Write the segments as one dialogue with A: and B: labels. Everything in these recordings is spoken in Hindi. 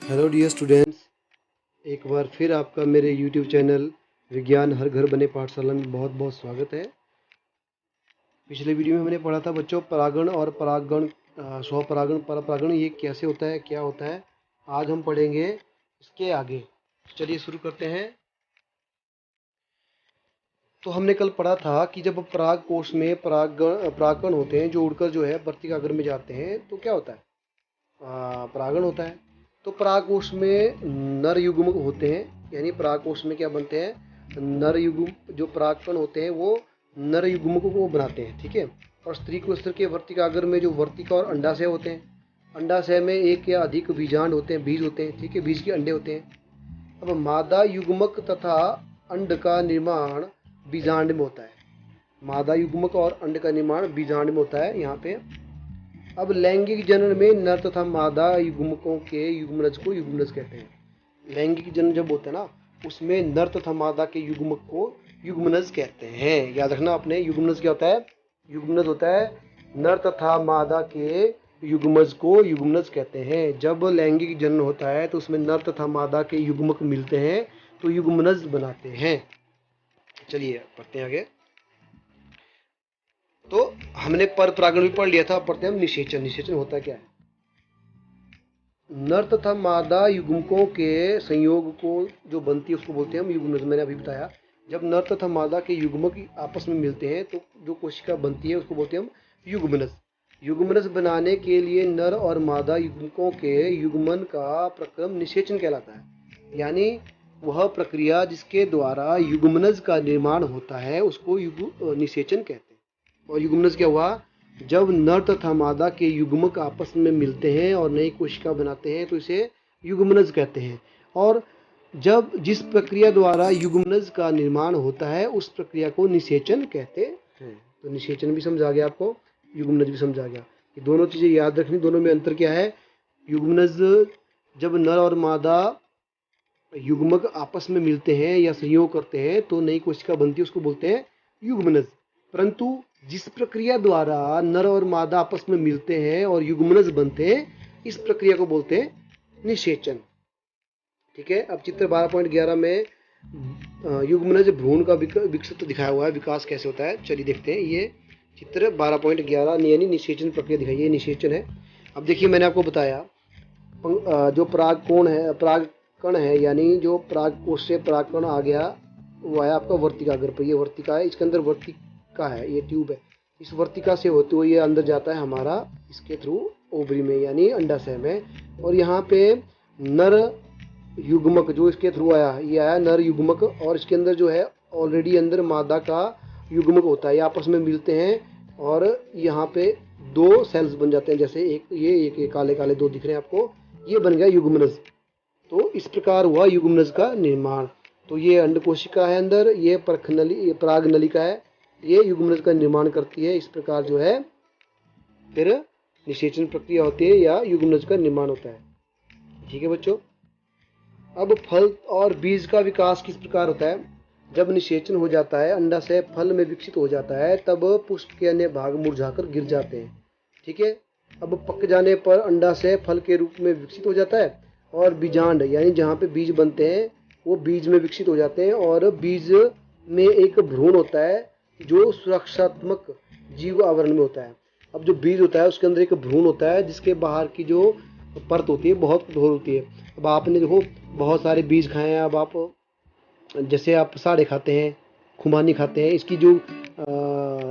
A: हेलो डियर स्टूडेंट्स, एक बार फिर आपका मेरे यूट्यूब चैनल विज्ञान हर घर बने पाठशाला में बहुत बहुत स्वागत है। पिछले वीडियो में हमने पढ़ा था बच्चों परागण और परागण, स्वपरागण, परपरागण ये कैसे होता है, क्या होता है। आज हम पढ़ेंगे इसके आगे। चलिए शुरू करते हैं। तो हमने कल पढ़ा था कि जब पराग कोश में परागकण होते हैं जो उड़कर जो है वर्तिकाग्र में जाते हैं तो क्या होता है, परागण होता है। तो परागकोश में नर युग्म होते हैं, यानी परागकोश में क्या बनते हैं, नर युग्म। जो परागकण होते हैं वो नर युग्म को बनाते हैं, ठीक है। और स्त्री कोष्ठ के वर्तिकाग्र में जो वर्तिका और अंडाशय होते हैं, अंडाशय में एक या अधिक बीजांड होते हैं, बीज होते हैं, ठीक है, बीज के अंडे होते हैं। अब मादा युग्मक तथा अंड का निर्माण बीजांड में होता है। मादा युग्मक और अंड का निर्माण बीजांड में होता है यहाँ पे। अब लैंगिक जनन में नर तथा मादा युग्मकों के युग्मनज को युग्मनज कहते हैं। लैंगिक जनन जब होता है ना, उसमें नर तथा मादा के युग्मक को युग्मनज कहते हैं। याद रखना अपने, युग्मनज क्या होता है, युग्मनज होता है नर तथा मादा के युग्मज को युग्मनज कहते हैं। जब लैंगिक जनन होता है तो उसमें नर तथा मादा के युग्मक मिलते हैं तो युग्मनज बनाते हैं। चलिए पढ़ते हैं आगे। तो हमने पर परागण भी पढ़ लिया था, पढ़ते हैं हम निषेचन। निषेचन होता क्या है, नर तथा मादा युग्मकों के संयोग को जो बनती है उसको बोलते हैं हम युग्मनज। मैंने अभी बताया, जब नर तथा मादा के युग्मक आपस में मिलते हैं तो जो कोशिका बनती है उसको बोलते हैं हम युग्मनज। युग्मनज बनाने के लिए नर और मादा युग्मकों के युग्मन का प्रक्रम निषेचन कहलाता है। यानी वह प्रक्रिया जिसके द्वारा युग्मनज का निर्माण होता है उसको निषेचन कहते हैं। और युग्मनज क्या हुआ, जब नर तथा मादा के युग्मक आपस में मिलते हैं और नई कोशिका बनाते हैं तो इसे युग्मनज कहते हैं। और जब जिस प्रक्रिया द्वारा युग्मनज का निर्माण होता है उस प्रक्रिया को निषेचन कहते हैं। तो निषेचन भी समझ आ गया आपको, युग्मनज भी समझ आ गया। ये दोनों चीजें याद रखनी, दोनों में अंतर क्या है। युग्मनज जब नर और मादा युग्मक आपस में मिलते हैं या संयोग करते हैं तो नई कोशिका बनती है, उसको बोलते हैं युग्मनज। परंतु जिस प्रक्रिया द्वारा नर और मादा आपस में मिलते हैं और युग्मनज बनते हैं इस प्रक्रिया को बोलते हैं निषेचन। ठीक है। अब चित्र 12.11 में युग्मनज भ्रूण का विकसित दिखाया हुआ है, विकास कैसे होता है। चलिए देखते हैं। ये चित्र 12.11 यानी निषेचन प्रक्रिया दिखाई, ये निषेचन है। अब देखिए, मैंने आपको बताया जो परागकोण है, परागकण है, यानी जो परागकोश से परागकण आ गया वो है आपका वर्तिकाग्र पर। ये वर्तिका है, इसके अंदर वर्तिका है, ये ट्यूब है। इस वर्तिका से होते हुए ये अंदर जाता है हमारा इसके थ्रू ओवरी में यानी अंडाशय में। और यहाँ पे नर युग्मक जो इसके थ्रू आया, ये आया नर युग्मक, और इसके अंदर जो है ऑलरेडी अंदर मादा का युग्मक होता है। ये आपस में मिलते हैं और यहाँ पे दो सेल्स बन जाते हैं, जैसे एक काले काले दो दिख रहे हैं आपको, ये बन गया युग्मनज। तो इस प्रकार हुआ युग्मनज का निर्माण। तो ये अंड कोशिका है अंदर, ये ये पराग नलिका है, ये युग्मनज का निर्माण करती है। इस प्रकार जो है फिर निषेचन प्रक्रिया होती है या युग्मनज का निर्माण होता है। ठीक है बच्चों। अब फल और बीज का विकास किस प्रकार होता है। जब निषेचन हो जाता है, अंडाशय फल में विकसित हो जाता है, तब पुष्प के अन्य भाग मुरझाकर गिर जाते हैं। ठीक है। अब पक जाने पर अंडाशय फल के रूप में विकसित हो जाता है और बीजांड यानी जहाँ पे बीज बनते हैं वो बीज में विकसित हो जाते हैं। और बीज में एक भ्रूण होता है जो सुरक्षात्मक जीव आवरण में होता है। अब जो बीज होता है उसके अंदर एक भ्रूण होता है जिसके बाहर की जो परत होती है बहुत कठोर होती है। अब आपने देखो बहुत सारे बीज खाए हैं। अब आप जैसे आप साड़े खाते हैं, खुमानी खाते हैं, इसकी जो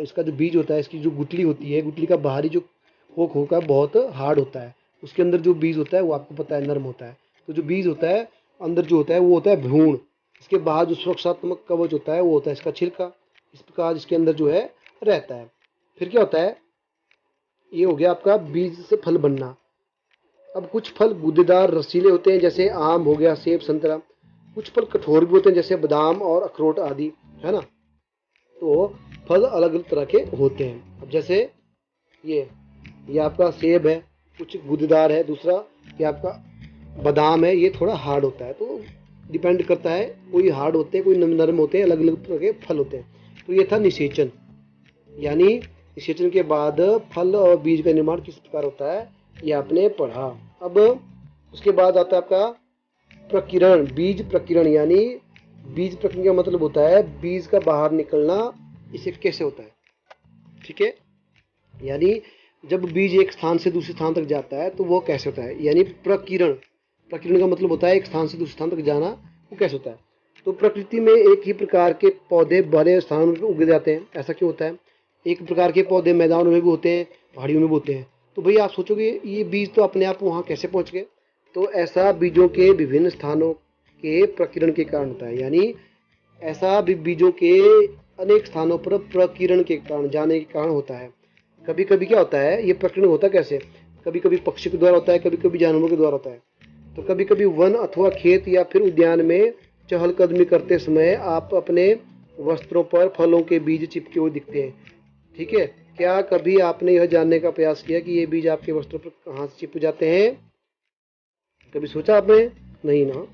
A: इसका जो बीज होता है, इसकी जो गुठली होती है, गुठली का बाहरी जो खोख होता है बहुत हार्ड होता है। उसके अंदर जो बीज होता है वो आपको पता है नरम होता है। तो जो बीज होता है अंदर जो होता है वो होता है भ्रूण। इसके बाहर जो सुरक्षात्मक कवच होता है वो होता है इसका छिलका। इस प्रकार इसके अंदर जो है रहता है। फिर क्या होता है, ये हो गया आपका बीज से फल बनना। अब कुछ फल गूदेदार रसीले होते हैं जैसे आम हो गया, सेब, संतरा। कुछ फल कठोर भी होते हैं जैसे बादाम और अखरोट आदि, है ना। तो फल अलग अलग तरह के होते हैं। अब जैसे ये आपका सेब है, कुछ गूदेदार है, दूसरा ये आपका बादाम है, ये थोड़ा हार्ड होता है। तो डिपेंड करता है, कोई हार्ड होते हैं, कोई नरम होते हैं, अलग अलग तरह के फल होते हैं। तो ये था निषेचन, यानी निषेचन के बाद फल और बीज का निर्माण किस प्रकार होता है ये आपने पढ़ा। अब उसके बाद आता है आपका प्रकीर्ण, बीज प्रकीर्ण, यानी बीज प्रकीर्ण का मतलब होता है बीज का बाहर निकलना, इसे कैसे होता है, ठीक है। यानी जब बीज एक स्थान से दूसरे स्थान तक जाता है तो वो कैसे होता है, यानी प्रकीर्ण। प्रकीर्ण का मतलब होता है एक स्थान से दूसरे स्थान तक जाना, वो कैसे होता है। तो प्रकृति में एक ही प्रकार के पौधे बड़े स्थानों पर उग जाते हैं, ऐसा क्यों होता है। एक प्रकार के पौधे मैदानों में भी होते हैं, पहाड़ियों में भी होते हैं। तो भाई आप सोचोगे ये बीज तो अपने आप वहाँ कैसे पहुँच गए, तो ऐसा बीजों के विभिन्न स्थानों के प्रकीर्ण के कारण होता है। यानी ऐसा बीजों के अनेक स्थानों पर प्रकीर्ण के कारण, जाने के कारण होता है। कभी कभी क्या होता है, ये प्रकीर्ण होता कैसे, कभी कभी पक्षी के द्वारा होता है, कभी कभी जानवरों के द्वारा होता है। तो कभी कभी वन अथवा खेत या फिर उद्यान में चहलकदमी करते समय आप अपने वस्त्रों पर फलों के बीज चिपके हुए दिखते हैं, ठीक है। क्या कभी आपने यह जानने का प्रयास किया कि ये बीज आपके वस्त्रों पर कहाँ से चिपक जाते हैं, कभी सोचा आपने, नहीं ना।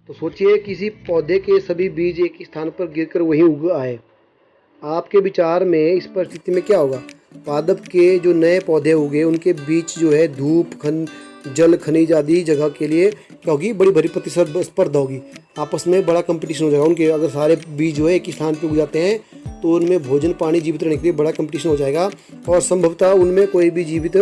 A: तो सोचिए किसी पौधे के सभी बीज एक ही स्थान पर गिरकर वहीं उग आए, आपके विचार में इस परिस्थिति में क्या होगा। पादप के जो नए पौधे उगे उनके बीच जो है धूप, जल, खनिज आदि जगह के लिए क्या होगी, बड़ी बड़ी प्रतिस्पर्धा होगी, आपस में बड़ा कंपटीशन हो जाएगा उनके। अगर सारे बीज जो है एक ही स्थान पर उग जाते हैं तो उनमें भोजन पानी जीवित रहने के लिए बड़ा कंपटीशन हो जाएगा, और संभवतः उनमें कोई भी जीवित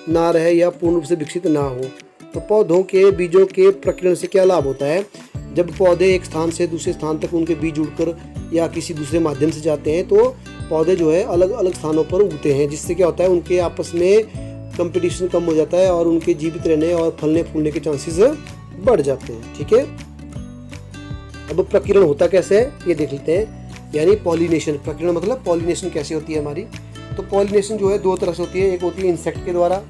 A: ना रहे या पूर्ण रूप से विकसित ना हो। तो पौधों के बीजों के प्रकीर्ण से क्या लाभ होता है, जब पौधे एक स्थान से दूसरे स्थान तक उनके बीज जुड़कर या किसी दूसरे माध्यम से जाते हैं तो पौधे जो है अलग अलग स्थानों पर उगते हैं, जिससे क्या होता है उनके आपस में कंपटीशन कम हो जाता है और उनके जीवित रहने और फलने फूलने के चांसेस बढ़ जाते हैं, ठीक है। अब प्रकीर्ण होता कैसे है ये देख लेते हैं, यानी पॉलिनेशन। प्रकीर्ण मतलब पॉलिनेशन कैसे होती है हमारी। तो पॉलिनेशन जो है दो तरह से होती है, एक होती है इंसेक्ट के द्वारा,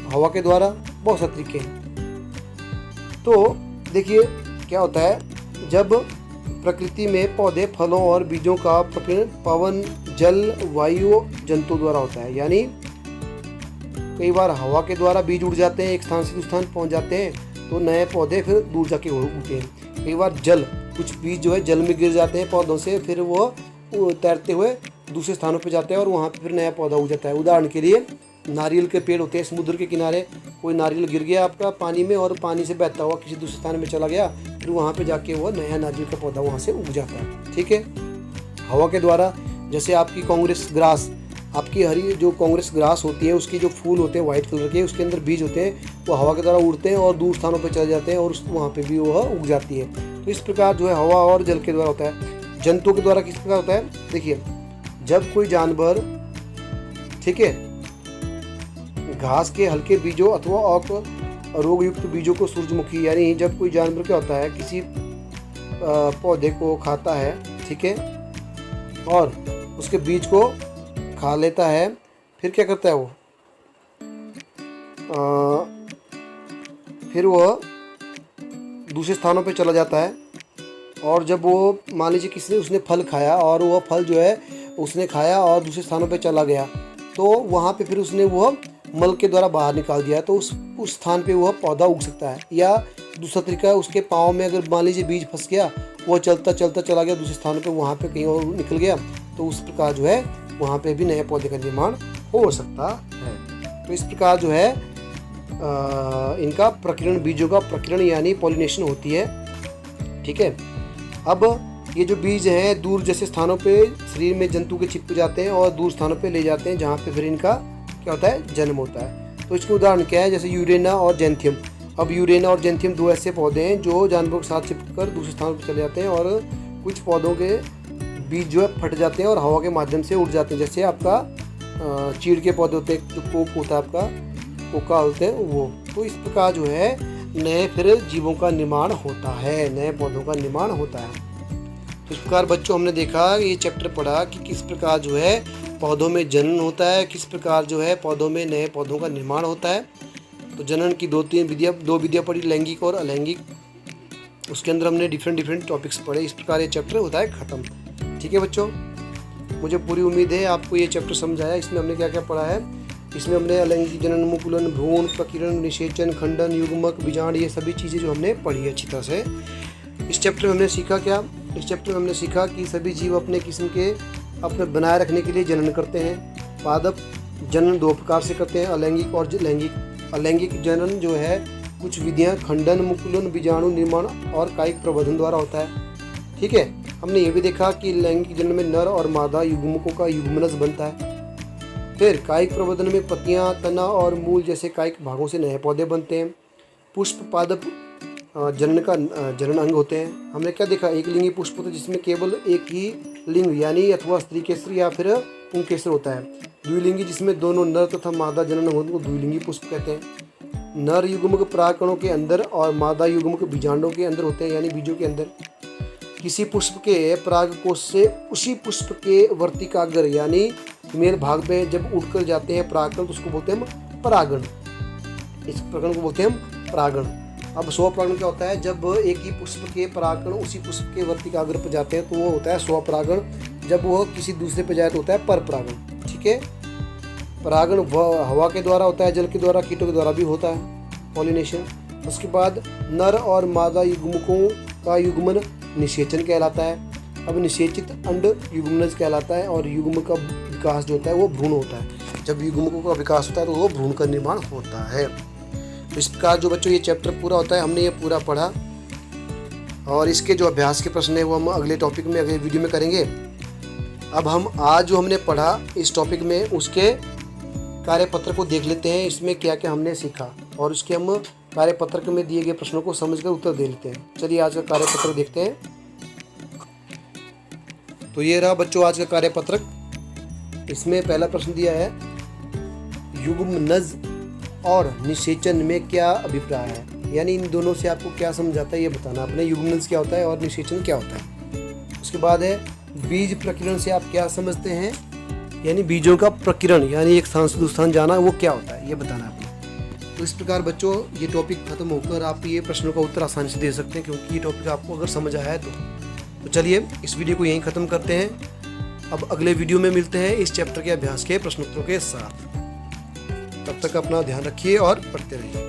A: हवा के द्वारा, बहुत सारे तरीके हैं। तो देखिए क्या होता है, जब प्रकृति में पौधे, फलों और बीजों का प्रकीर्ण पवन, जल, वायु, जंतु द्वारा होता है। यानी कई बार हवा के द्वारा बीज उड़ जाते हैं, एक स्थान से दूसरे स्थान पहुंच जाते हैं तो नए पौधे फिर दूर जाके उगते हैं। कई बार जल, कुछ बीज जो है जल में गिर जाते हैं पौधों से, फिर वो तैरते हुए दूसरे स्थानों पर जाते हैं और वहाँ पे फिर नया पौधा उग जाता है। उदाहरण के लिए नारियल के पेड़ होते हैं, समुद्र के किनारे कोई नारियल गिर गया आपका पानी में और पानी से बहता हुआ किसी दूसरे स्थान में चला गया, फिर वहाँ पे जाके वो नया नारियल का पौधा वहाँ से उग जाता है, ठीक है। हवा के द्वारा, जैसे आपकी कांग्रेस ग्रास, आपकी हरी जो कांग्रेस ग्रास होती है उसके जो फूल होते हैं वाइट कलर के, उसके अंदर बीज होते हैं, वो हवा के द्वारा उड़ते हैं और दूर स्थानों पर चले जाते हैं और वहाँ पर भी वह उग जाती है। तो इस प्रकार जो है हवा और जल के द्वारा होता है। जंतुओं के द्वारा किस प्रकार होता है, देखिए जब कोई जानवर, ठीक है, घास के हल्के बीजों अथवा रोग युक्त बीजों को सूरजमुखी, यानी जब कोई जानवर क्या होता है किसी पौधे को खाता है, ठीक है, और उसके बीज को खा लेता है, फिर क्या करता है वो, फिर वह दूसरे स्थानों पे चला जाता है। और जब वो मान लीजिए किसी ने उसने फल खाया और वह फल जो है उसने खाया और दूसरे स्थानों पे चला गया, तो वहाँ पे फिर उसने वह मल के द्वारा बाहर निकाल दिया, तो उस स्थान पे वह पौधा उग सकता है। या दूसरा तरीका है, उसके पाँव में अगर मान लीजिए बीज फंस गया, वो चलता चलता चला गया दूसरे स्थानों पे, वहाँ पे कहीं और निकल गया, तो उस प्रकार जो है वहाँ पे भी नए पौधे का निर्माण हो सकता है। तो इस प्रकार जो है इनका प्रकीर्ण, बीजों का प्रकीर्ण यानी पॉलिनेशन होती है, ठीक है। अब ये जो बीज हैं दूर जैसे स्थानों पे शरीर में जंतु के चिपक जाते हैं और दूर स्थानों पे ले जाते हैं, जहाँ पे फिर इनका क्या होता है, जन्म होता है। तो इसके उदाहरण क्या है, जैसे यूरेना और जेंथियम। अब यूरेना और जेंथियम दो ऐसे पौधे हैं जो जानवरों के साथ चिपक कर दूसरे स्थानों पर चले जाते हैं, और कुछ पौधों के बीज जो है फट जाते हैं और हवा के माध्यम से उड़ जाते हैं। जैसे आपका चीड़ के पौधे होते हैं, जो कोक होता है आपका, कोका होते हैं वो। तो इस प्रकार जो है नए फिर जीवों का निर्माण होता है, नए पौधों का निर्माण होता है। तो इस प्रकार बच्चों हमने देखा, ये चैप्टर पढ़ा कि किस प्रकार जो है पौधों में जनन होता है, किस प्रकार जो है पौधों में नए पौधों का निर्माण होता है। तो जनन की दो विधियाँ पढ़ी, लैंगिक और अलैंगिक। उसके अंदर हमने डिफरेंट टॉपिक्स पढ़े। इस प्रकार ये चैप्टर होता है ख़त्म, ठीक है बच्चों। मुझे पूरी उम्मीद है आपको ये चैप्टर समझ आया। इसमें हमने क्या क्या पढ़ा है, इसमें हमने अलैंगिक जनन, मुकुलन, भ्रूण, प्रकीर्ण, निषेचन, खंडन, युग्मक, बीजांड, ये सभी चीज़ें जो हमने पढ़ी है अच्छी तरह से। इस चैप्टर में हमने सीखा क्या, इस चैप्टर में हमने सीखा कि सभी जीव अपने किस्म के अपने बनाए रखने के लिए जनन करते हैं। पादप जनन दो प्रकार से करते हैं, अलैंगिक और लैंगिक। अलैंगिक जनन जो है कुछ विधियां खंडन, मुकुलन, बीजाणु निर्माण और कायिक प्रवर्धन द्वारा होता है। ठीक है, हमने ये भी देखा कि लैंगिक जनन में नर और मादा युग्मकों का युग्मनज बनता है। फिर कायिक प्रवर्धन में पत्तियां, तना और मूल जैसे कायिक भागों से नए पौधे बनते हैं। पुष्प पादप जनन का जनन अंग होते हैं। हमने क्या देखा, एक लिंगी पुष्प होता है जिसमें केवल एक ही लिंग यानी अथवा स्त्री केसर या फिर पुंकेसर होता है। द्विलिंगी जिसमें दोनों नर तथा मादा जनन होने को द्विलिंगी पुष्प कहते हैं। नर युग्मक परागकणों के अंदर और मादा युग्मक बीजांडों के अंदर होते हैं यानी बीजों के अंदर। किसी पुष्प के परागकोश से उसी पुष्प के वर्तिकाग्र यानी मेल भाग में जब उड़कर जाते हैं परागकण तो उसको बोलते हैं हम परागण। इस प्रकरण को बोलते हैं हम परागण। अब स्वपरागण क्या होता है, जब एक ही पुष्प के परागकण उसी पुष्प के वर्तिकाग्र पर जाते हैं तो वो होता है स्वपरागण। जब वह किसी दूसरे पर जाए तो होता है परपरागण। ठीक है, परागण हवा के द्वारा होता है, जल के द्वारा, कीटों के द्वारा भी होता है पॉलिनेशन। उसके बाद नर और मादा युग्मकों का युग्मन निषेचन कहलाता है। अब निषेचित अंड युग्मनज कहलाता है और युग्म का विकास जो होता है वो भ्रूण होता है। जब युग्मकों का विकास होता है तो वो भ्रूण का निर्माण होता है। तो इस प्रकार जो बच्चों ये चैप्टर पूरा होता है, हमने ये पूरा पढ़ा और इसके जो अभ्यास के प्रश्न है वो हम अगले टॉपिक में, अगले वीडियो में करेंगे। अब हम आज जो हमने पढ़ा इस टॉपिक में उसके कार्यपत्र को देख लेते हैं, इसमें क्या क्या हमने सीखा और उसके हम कार्यपत्र में दिए गए प्रश्नों को समझकर उत्तर दे लेते हैं। चलिए आज का कार्यपत्र देखते हैं। तो ये रहा बच्चों आज का कार्यपत्रक। इसमें पहला प्रश्न दिया है, युग्मनज और निषेचन में क्या अभिप्राय है, यानी इन दोनों से आपको क्या समझाता है ये बताना आपने। युग्मनज क्या होता है और निषेचन क्या होता है। उसके बाद है बीज प्रकीर्ण से आप क्या समझते हैं, यानी बीजों का प्रकीर्ण यानी एक स्थान से दूसरे स्थान जाना वो क्या होता है ये बताना आपने। तो इस प्रकार बच्चों ये टॉपिक खत्म होकर आप ये प्रश्नों का उत्तर आसानी से दे सकते हैं क्योंकि ये टॉपिक आपको अगर समझ आया है तो चलिए इस वीडियो को यहीं ख़त्म करते हैं। अब अगले वीडियो में मिलते हैं इस चैप्टर के अभ्यास के प्रश्नोत्तरों के साथ। तब तक अपना ध्यान रखिए और पढ़ते रहिए।